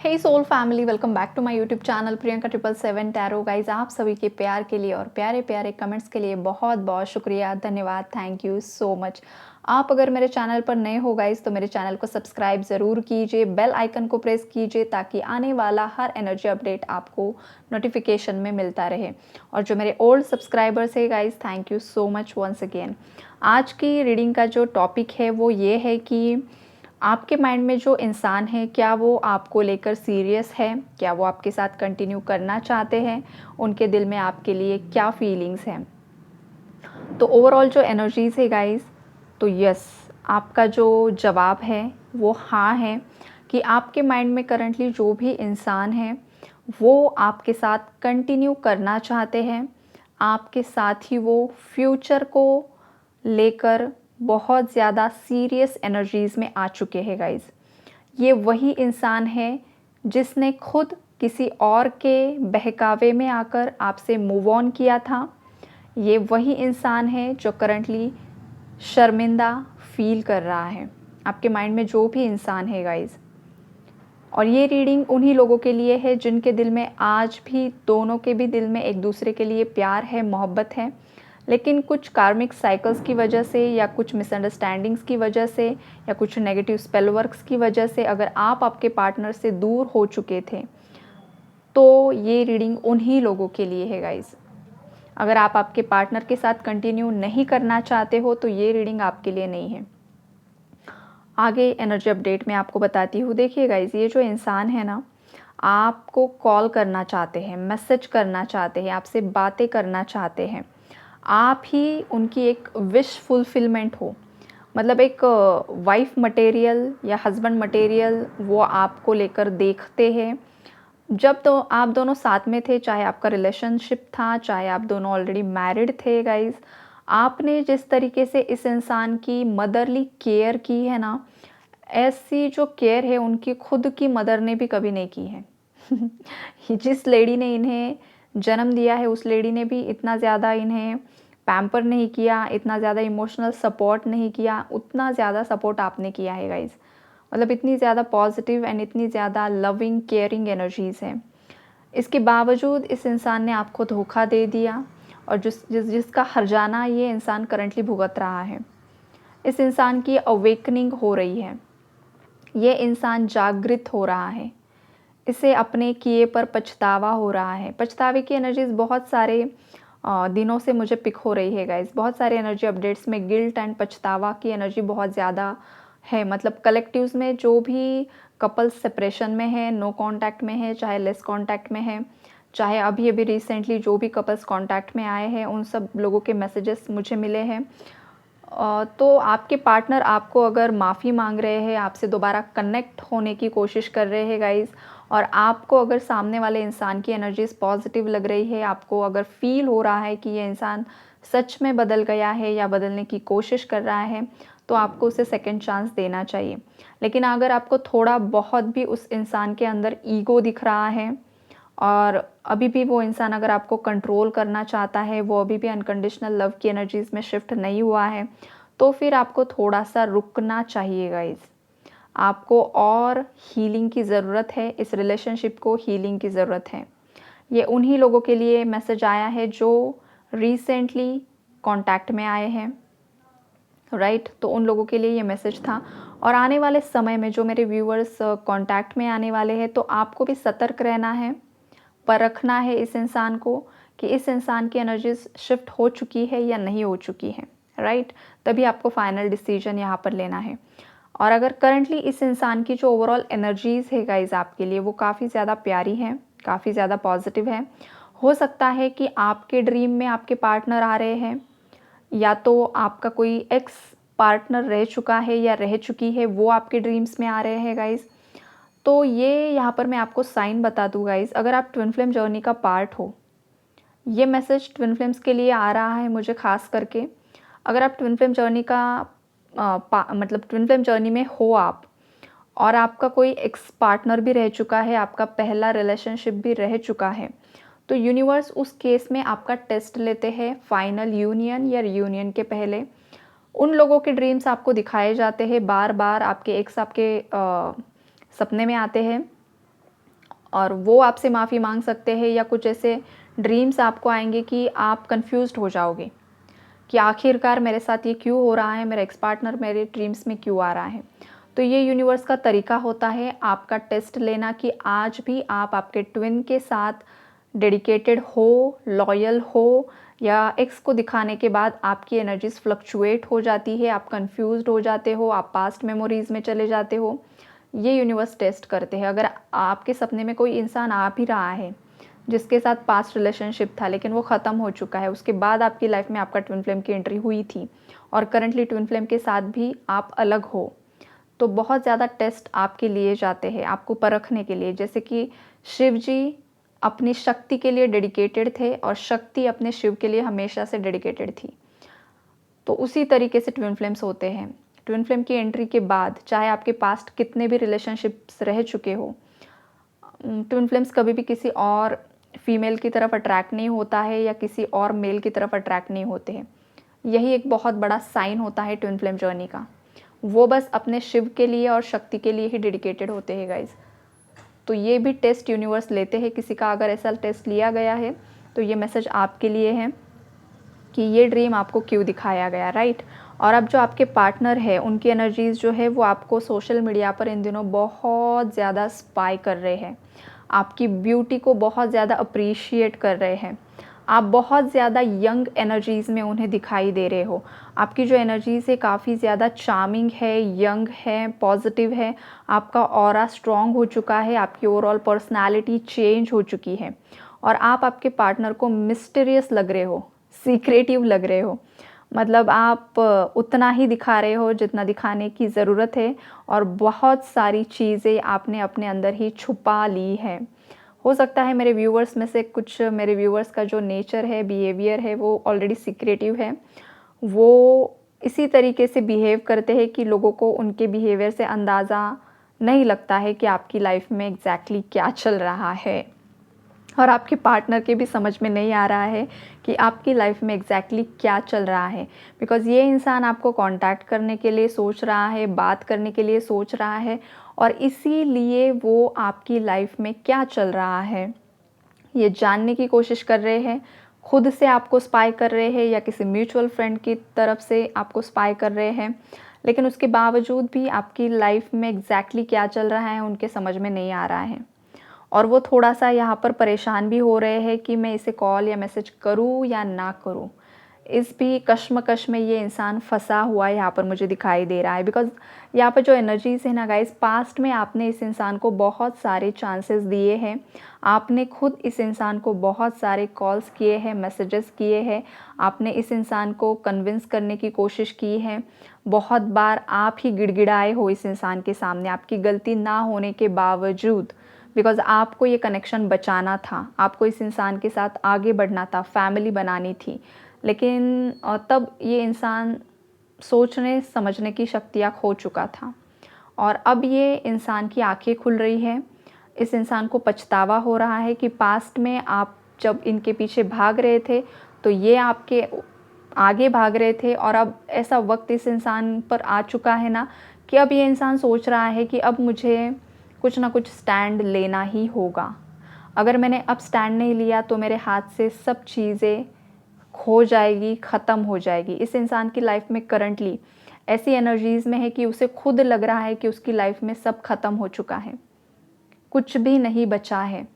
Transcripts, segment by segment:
Hey soul family, welcome back to my YouTube channel Priyanka 777 tarot. Guys, आप सभी के प्यार के लिए और प्यारे प्यारे कमेंट्स के लिए बहुत बहुत शुक्रिया, धन्यवाद, थैंक यू सो मच। आप अगर मेरे चैनल पर नए हो गाइज तो मेरे चैनल को सब्सक्राइब ज़रूर कीजिए, बेल आइकन को प्रेस कीजिए ताकि आने वाला हर एनर्जी अपडेट आपको नोटिफिकेशन में मिलता रहे। और जो मेरे ओल्ड सब्सक्राइबर्स है guys, thank you so much once again. आज की रीडिंग का जो टॉपिक है वो ये है कि आपके माइंड में जो इंसान है, क्या वो आपको लेकर सीरियस है, क्या वो आपके साथ कंटिन्यू करना चाहते हैं, उनके दिल में आपके लिए क्या फीलिंग्स हैं। तो ओवरऑल जो एनर्जीज है गाइस, तो यस, आपका जो जवाब है वो हाँ है कि आपके माइंड में करंटली जो भी इंसान है वो आपके साथ कंटिन्यू करना चाहते हैं। आपके साथ ही वो फ्यूचर को लेकर बहुत ज़्यादा सीरियस एनर्जीज़ में आ चुके हैं गाइस। ये वही इंसान है जिसने खुद किसी और के बहकावे में आकर आपसे मूव ऑन किया था। ये वही इंसान है जो करंटली शर्मिंदा फील कर रहा है, आपके माइंड में जो भी इंसान है गाइस। और ये रीडिंग उन्हीं लोगों के लिए है जिनके दिल में आज भी, दोनों के भी दिल में एक दूसरे के लिए प्यार है, मोहब्बत है, लेकिन कुछ कार्मिक साइकिल्स की वजह से या कुछ मिसअंडरस्टैंडिंग्स की वजह से या कुछ नेगेटिव स्पेल वर्क्स की वजह से अगर आप आपके पार्टनर से दूर हो चुके थे तो ये रीडिंग उन्हीं लोगों के लिए है गाइस। अगर आप आपके पार्टनर के साथ कंटिन्यू नहीं करना चाहते हो तो ये रीडिंग आपके लिए नहीं है। आगे एनर्जी अपडेट में आपको बताती हूँ। देखिए गाइस, ये जो इंसान है ना, आपको कॉल करना चाहते हैं, मैसेज करना चाहते हैं, आपसे बातें करना चाहते हैं। आप ही उनकी एक विश फुलफिलमेंट हो, मतलब एक वाइफ मटेरियल या हस्बैंड मटेरियल वो आपको लेकर देखते हैं। जब तो आप दोनों साथ में थे, चाहे आपका रिलेशनशिप था, चाहे आप दोनों ऑलरेडी मैरिड थे गाइस, आपने जिस तरीके से इस इंसान की मदरली केयर की है ना, ऐसी जो केयर है उनकी खुद की मदर ने भी कभी नहीं की है। जिस लेडी ने इन्हें जन्म दिया है उस लेडी ने भी इतना ज़्यादा इन्हें पैम्पर नहीं किया, इतना ज़्यादा इमोशनल सपोर्ट नहीं किया, उतना ज़्यादा सपोर्ट आपने किया है गाइस। मतलब इतनी ज़्यादा पॉजिटिव एंड इतनी ज़्यादा लविंग केयरिंग एनर्जीज़ हैं। इसके बावजूद इस इंसान ने आपको धोखा दे दिया और जिसका हर्जाना ये इंसान करंटली भुगत रहा है। इस इंसान की अवेकनिंग हो रही है, ये इंसान जागृत हो रहा है, इसे अपने किए पर पछतावा हो रहा है। पछतावे की एनर्जीज बहुत सारे दिनों से मुझे पिक हो रही है गाइस। बहुत सारे एनर्जी अपडेट्स में गिल्ट एंड पछतावा की एनर्जी बहुत ज़्यादा है। मतलब कलेक्टिव्स में जो भी कपल्स सेपरेशन में है, नो कांटेक्ट में है, चाहे लेस कांटेक्ट में है, चाहे अभी अभी रिसेंटली जो भी कपल्स कांटेक्ट में आए हैं, उन सब लोगों के मैसेजेस मुझे मिले हैं। तो आपके पार्टनर आपको अगर माफ़ी मांग रहे हैं, आपसे दोबारा कनेक्ट होने की कोशिश कर रहे हैं गाइस, और आपको अगर सामने वाले इंसान की एनर्जीज पॉजिटिव लग रही है, आपको अगर फील हो रहा है कि ये इंसान सच में बदल गया है या बदलने की कोशिश कर रहा है, तो आपको उसे सेकंड चांस देना चाहिए। लेकिन अगर आपको थोड़ा बहुत भी उस इंसान के अंदर ईगो दिख रहा है और अभी भी वो इंसान अगर आपको कंट्रोल करना चाहता है, वो अभी भी अनकंडीशनल लव की एनर्जीज़ में शिफ्ट नहीं हुआ है, तो फिर आपको थोड़ा सा रुकना चाहिए गाइस। आपको और हीलिंग की ज़रूरत है, इस रिलेशनशिप को हीलिंग की ज़रूरत है। ये उन्हीं लोगों के लिए मैसेज आया है जो रिसेंटली कांटेक्ट में आए हैं, राइट। तो उन लोगों के लिए ये मैसेज था। और आने वाले समय में जो मेरे व्यूअर्स कांटेक्ट में आने वाले हैं, तो आपको भी सतर्क रहना है, परखना है इस इंसान को कि इस इंसान की एनर्जीज शिफ्ट हो चुकी है या नहीं हो चुकी है, राइट। तभी आपको फाइनल डिसीजन यहाँ पर लेना है। और अगर करंटली इस इंसान की जो ओवरऑल एनर्जीज़ है गाइज आपके लिए, वो काफ़ी ज़्यादा प्यारी है, काफ़ी ज़्यादा पॉजिटिव है। हो सकता है कि आपके ड्रीम में आपके पार्टनर आ रहे हैं, या तो आपका कोई एक्स पार्टनर रह चुका है या रह चुकी है, वो आपके ड्रीम्स में आ रहे हैं गाइज। तो ये यहाँ पर मैं आपको साइन बता दूँ गाइज़, अगर आप ट्विन फ्लेम जर्नी का पार्ट हो, ये मैसेज ट्विन फ्लेम्स के लिए आ रहा है मुझे ख़ास करके। अगर आप ट्विन फ्लेम जर्नी का मतलब ट्विन फ्लेम जर्नी में हो आप, और आपका कोई एक्स पार्टनर भी रह चुका है, आपका पहला रिलेशनशिप भी रह चुका है, तो यूनिवर्स उस केस में आपका टेस्ट लेते हैं फाइनल यूनियन या रियूनियन के पहले। उन लोगों के ड्रीम्स आपको दिखाए जाते हैं, बार बार आपके एक्स आपके सपने में आते हैं, और वो आपसे माफ़ी मांग सकते हैं, या कुछ ऐसे ड्रीम्स आपको आएंगे कि आप कंफ्यूज्ड हो जाओगे कि आखिरकार मेरे साथ ये क्यों हो रहा है, मेरा एक्स पार्टनर मेरे ड्रीम्स में क्यों आ रहा है। तो ये यूनिवर्स का तरीका होता है आपका टेस्ट लेना कि आज भी आप आपके ट्विन के साथ डेडिकेटेड हो, लॉयल हो, या एक्स को दिखाने के बाद आपकी एनर्जीज फ्लक्चुएट हो जाती है, आप कंफ्यूज्ड हो जाते हो, आप पास्ट मेमोरीज में चले जाते हो। ये यूनिवर्स टेस्ट करते हैं। अगर आपके सपने में कोई इंसान आ भी रहा है जिसके साथ पास्ट रिलेशनशिप था लेकिन वो ख़त्म हो चुका है, उसके बाद आपकी लाइफ में आपका ट्विन फ्लेम की एंट्री हुई थी और करंटली ट्विन फ्लेम के साथ भी आप अलग हो, तो बहुत ज़्यादा टेस्ट आपके लिए जाते हैं आपको परखने के लिए। जैसे कि शिव जी अपनी शक्ति के लिए डेडिकेटेड थे और शक्ति अपने शिव के लिए हमेशा से डेडिकेटेड थी। तो उसी तरीके से ट्विन फ्लेम्स होते हैं। ट्विन फ्लेम की एंट्री के बाद चाहे आपके पास्ट कितने भी रिलेशनशिप्स रह चुके हो, ट्विन फ्लेम्स कभी भी किसी और फीमेल की तरफ अट्रैक्ट नहीं होता है या किसी और मेल की तरफ अट्रैक्ट नहीं होते हैं। यही एक बहुत बड़ा साइन होता है ट्विन फ्लेम जर्नी का। वो बस अपने शिव के लिए और शक्ति के लिए ही डेडिकेटेड होते हैं गाइज। तो ये भी टेस्ट यूनिवर्स लेते हैं किसी का। अगर ऐसा टेस्ट लिया गया है तो ये मैसेज आपके लिए है कि ये ड्रीम आपको क्यों दिखाया गया, राइट। और अब जो आपके पार्टनर है उनकी एनर्जीज़ जो है वो आपको सोशल मीडिया पर इन दिनों बहुत ज़्यादा स्पाई कर रहे हैं, आपकी ब्यूटी को बहुत ज़्यादा अप्रिशिएट कर रहे हैं। आप बहुत ज़्यादा यंग एनर्जीज़ में उन्हें दिखाई दे रहे हो। आपकी जो एनर्जीज़ है काफ़ी ज़्यादा चार्मिंग है, यंग है, पॉजिटिव है। आपका ऑरा स्ट्रॉन्ग हो चुका है, आपकी ओवरऑल पर्सनालिटी चेंज हो चुकी है और आप आपके पार्टनर को मिस्टीरियस लग रहे हो, सीक्रेटिव लग रहे हो। मतलब आप उतना ही दिखा रहे हो जितना दिखाने की ज़रूरत है और बहुत सारी चीज़ें आपने अपने अंदर ही छुपा ली है। हो सकता है मेरे व्यूअर्स में से कुछ, मेरे व्यूअर्स का जो नेचर है, बिहेवियर है, वो ऑलरेडी सीक्रेटिव है। वो इसी तरीके से बिहेव करते हैं कि लोगों को उनके बिहेवियर से अंदाज़ा नहीं लगता है कि आपकी लाइफ में एग्जैक्टली क्या चल रहा है। और आपके पार्टनर के भी समझ में नहीं आ रहा है कि आपकी लाइफ में एग्जैक्टली क्या चल रहा है। बिकॉज़ ये इंसान आपको कांटेक्ट करने के लिए सोच रहा है, बात करने के लिए सोच रहा है और इसीलिए वो आपकी लाइफ में क्या चल रहा है ये जानने की कोशिश कर रहे हैं। खुद से आपको स्पाई कर रहे हैं या किसी म्यूचुअल फ्रेंड की तरफ से आपको स्पाई कर रहे हैं, लेकिन उसके बावजूद भी आपकी लाइफ में एग्जैक्टली क्या चल रहा है उनके समझ में नहीं आ रहा है। और वो थोड़ा-सा यहाँ पर परेशान भी हो रहे हैं कि मैं इसे कॉल या मैसेज करूँ या ना करूँ। इस भी कश्मकश में ये इंसान फँसा हुआ यहाँ पर मुझे दिखाई दे रहा है। बिकॉज़ यहाँ पर जो एनर्जीज़ है ना गाइज़, पास्ट में आपने इस इंसान को बहुत सारे चांसेस दिए हैं। आपने खुद इस इंसान को बहुत सारे कॉल्स किए हैं, मैसेजेस किए हैं। आपने इस इंसान को कन्विंस करने की कोशिश की है। बहुत बार आप ही गिड़गिड़ाए हो इस इंसान के सामने, आपकी गलती ना होने के बावजूद। बिकॉज़ आपको ये कनेक्शन बचाना था, आपको इस इंसान के साथ आगे बढ़ना था, फैमिली बनानी थी। लेकिन तब ये इंसान सोचने समझने की शक्तियाँ खो चुका था और अब ये इंसान की आंखें खुल रही है। इस इंसान को पछतावा हो रहा है कि पास्ट में आप जब इनके पीछे भाग रहे थे तो ये आपके आगे भाग रहे थे और अब ऐसा वक्त इस इंसान पर आ चुका है ना कि अब ये इंसान सोच रहा है कि अब मुझे कुछ ना कुछ स्टैंड लेना ही होगा। अगर मैंने अब स्टैंड नहीं लिया तो मेरे हाथ से सब चीज़ें खो जाएगी, ख़त्म हो जाएगी। इस इंसान की लाइफ में करंटली ऐसी एनर्जीज़ में है कि उसे खुद लग रहा है कि उसकी लाइफ में सब ख़त्म हो चुका है, कुछ भी नहीं बचा है।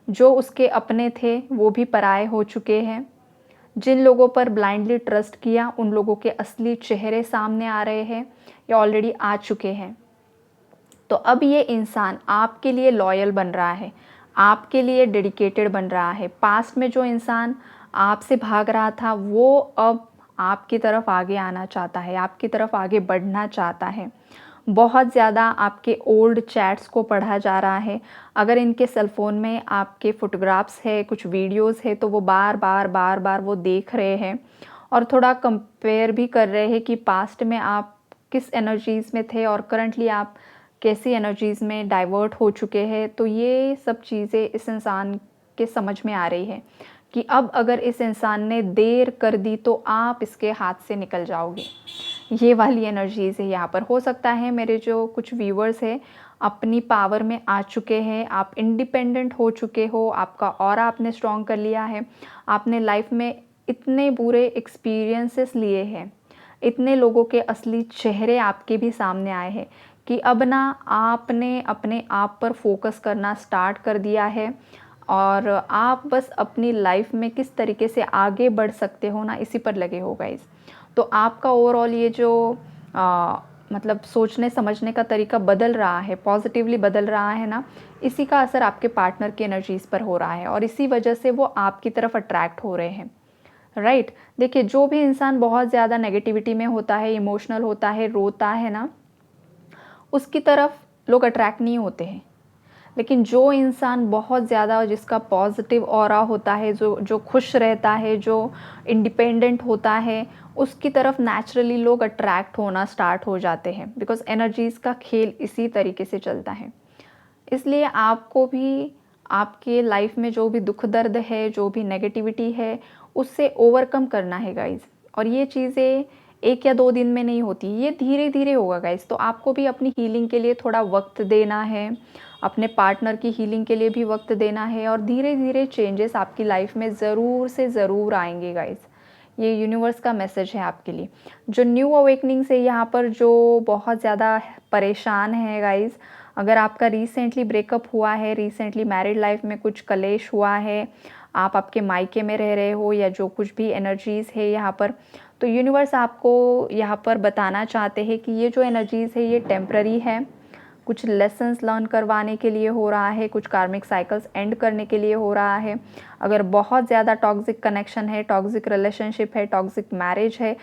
जो उसके अपने थे वो भी पराये हो चुके हैं। जिन लोगों पर ब्लाइंडली ट्रस्ट किया उन लोगों के असली चेहरे सामने आ रहे हैं या ऑलरेडी आ चुके हैं। तो अब ये इंसान आपके लिए लॉयल बन रहा है, आपके लिए डेडिकेटेड बन रहा है। पास्ट में जो इंसान आपसे भाग रहा था वो अब आपकी तरफ आगे आना चाहता है, आपकी तरफ आगे बढ़ना चाहता है। बहुत ज़्यादा आपके ओल्ड चैट्स को पढ़ा जा रहा है। अगर इनके सेल फ़ोन में आपके फ़ोटोग्राफ्स है, कुछ वीडियोज़ है, तो वो बार बार वो देख रहे हैं और थोड़ा कंपेयर भी कर रहे हैं कि पास्ट में आप किस एनर्जीज़ में थे और करंटली आप कैसी एनर्जीज़ में डाइवर्ट हो चुके हैं। तो ये सब चीज़ें इस इंसान के समझ में आ रही है कि अब अगर इस इंसान ने देर कर दी तो आप इसके हाथ से निकल जाओगे। ये वाली एनर्जीज़ है यहाँ पर। हो सकता है मेरे जो कुछ व्यूअर्स हैं अपनी पावर में आ चुके हैं, आप इंडिपेंडेंट हो चुके हो, आपका ऑरा आपने स्ट्रॉन्ग कर लिया है। आपने लाइफ में इतने बुरे एक्सपीरियंसेस लिए हैं, इतने लोगों के असली चेहरे आपके भी सामने आए हैं कि अब ना आपने अपने आप पर फोकस करना स्टार्ट कर दिया है और आप बस अपनी लाइफ में किस तरीके से आगे बढ़ सकते हो ना, इसी पर लगे हो गाइस। तो आपका ओवरऑल ये जो मतलब सोचने समझने का तरीका बदल रहा है, पॉजिटिवली बदल रहा है ना, इसी का असर आपके पार्टनर की एनर्जीज़ पर हो रहा है और इसी वजह से वो आपकी तरफ अट्रैक्ट हो रहे हैं, राइट। देखिए, जो भी इंसान बहुत ज़्यादा नेगेटिविटी में होता है, इमोशनल होता है, रोता है ना, उसकी तरफ लोग अट्रैक्ट नहीं होते हैं। लेकिन जो इंसान बहुत ज़्यादा, जिसका पॉजिटिव ऑरा होता है, जो जो खुश रहता है, जो इंडिपेंडेंट होता है, उसकी तरफ नेचुरली लोग अट्रैक्ट होना स्टार्ट हो जाते हैं, बिकॉज़ एनर्जीज़ का खेल इसी तरीके से चलता है। इसलिए आपको भी आपके लाइफ में जो भी दुख दर्द है, जो भी नेगेटिविटी है, उससे ओवरकम करना है गाइज़। और ये चीज़ें 1 या 2 दिन में नहीं होती, ये धीरे-धीरे होगा गाइज़। तो आपको भी अपनी हीलिंग के लिए थोड़ा वक़्त देना है, अपने पार्टनर की हीलिंग के लिए भी वक़्त देना है और धीरे-धीरे चेंजेस आपकी लाइफ में ज़रूर से ज़रूर आएँगे गाइज़। ये यूनिवर्स का मैसेज है आपके लिए। जो न्यू अवेकनिंग से यहाँ पर जो बहुत ज़्यादा परेशान है गाइज़, अगर आपका रिसेंटली ब्रेकअप हुआ है, रिसेंटली मैरिड लाइफ में कुछ कलेश हुआ है, आप आपके मायके में रह रहे हो या जो कुछ भी एनर्जीज़ है यहाँ पर, तो यूनिवर्स आपको यहाँ पर बताना चाहते हैं कि ये जो एनर्जीज़ है ये टेम्पररी है, कुछ लेसन्स लर्न करवाने के लिए हो रहा है, कुछ कार्मिक साइकिल्स एंड करने के लिए हो रहा है। अगर बहुत ज़्यादा टॉक्सिक कनेक्शन है, टॉक्सिक रिलेशनशिप है, टॉक्सिक मैरिज है,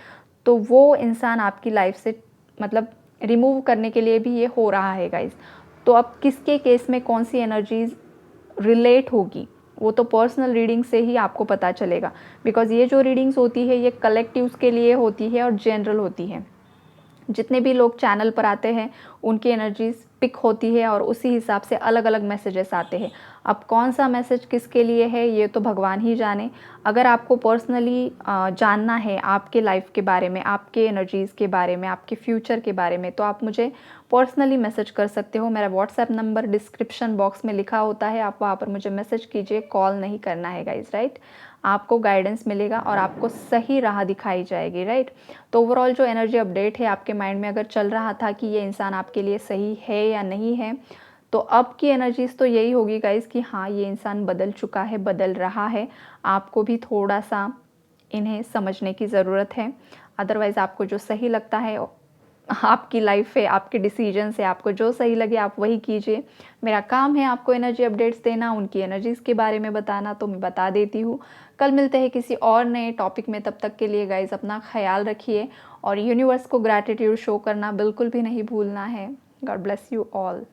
तो वो इंसान आपकी लाइफ से मतलब रिमूव करने के लिए भी ये हो रहा है गाइज़। तो अब किसके केस में कौन सी एनर्जीज़ रिलेट होगी, वो तो पर्सनल रीडिंग से ही आपको पता चलेगा, बिकॉज़ ये जो रीडिंग्स होती है ये कलेक्टिव्स के लिए होती है और जनरल होती है। जितने भी लोग चैनल पर आते हैं उनकी एनर्जीज़ पिक होती है और उसी हिसाब से अलग अलग मैसेजेस आते हैं। अब कौन सा मैसेज किसके लिए है ये तो भगवान ही जाने। अगर आपको पर्सनली जानना है आपके लाइफ के बारे में, आपके एनर्जीज़ के बारे में, आपके फ्यूचर के बारे में, तो आप मुझे पर्सनली मैसेज कर सकते हो। मेरा व्हाट्सएप नंबर डिस्क्रिप्शन बॉक्स में लिखा होता है, आप वहाँ पर मुझे मैसेज कीजिए, कॉल नहीं करना है गाइज़, राइट। आपको गाइडेंस मिलेगा और आपको सही राह दिखाई जाएगी, राइट। तो ओवरऑल जो एनर्जी अपडेट है आपके माइंड में अगर चल रहा था कि ये इंसान आपके लिए सही है या नहीं है, तो अब की एनर्जीज़ तो यही होगी गाइज़ कि हाँ, ये इंसान बदल चुका है, बदल रहा है। आपको भी थोड़ा-सा इन्हें समझने की ज़रूरत है। अदरवाइज़ आपको जो सही लगता है, आपकी लाइफ है, आपके डिसीजंस है, आपको जो सही लगे आप वही कीजिए। मेरा काम है आपको एनर्जी अपडेट्स देना, उनकी एनर्जीज़ के बारे में बताना, तो मैं बता देती हूँ। कल मिलते हैं किसी और नए टॉपिक में, तब तक के लिए गाइज़ अपना ख़्याल रखिए और यूनिवर्स को ग्रैटिट्यूड शो करना बिल्कुल भी नहीं भूलना है। God bless you all.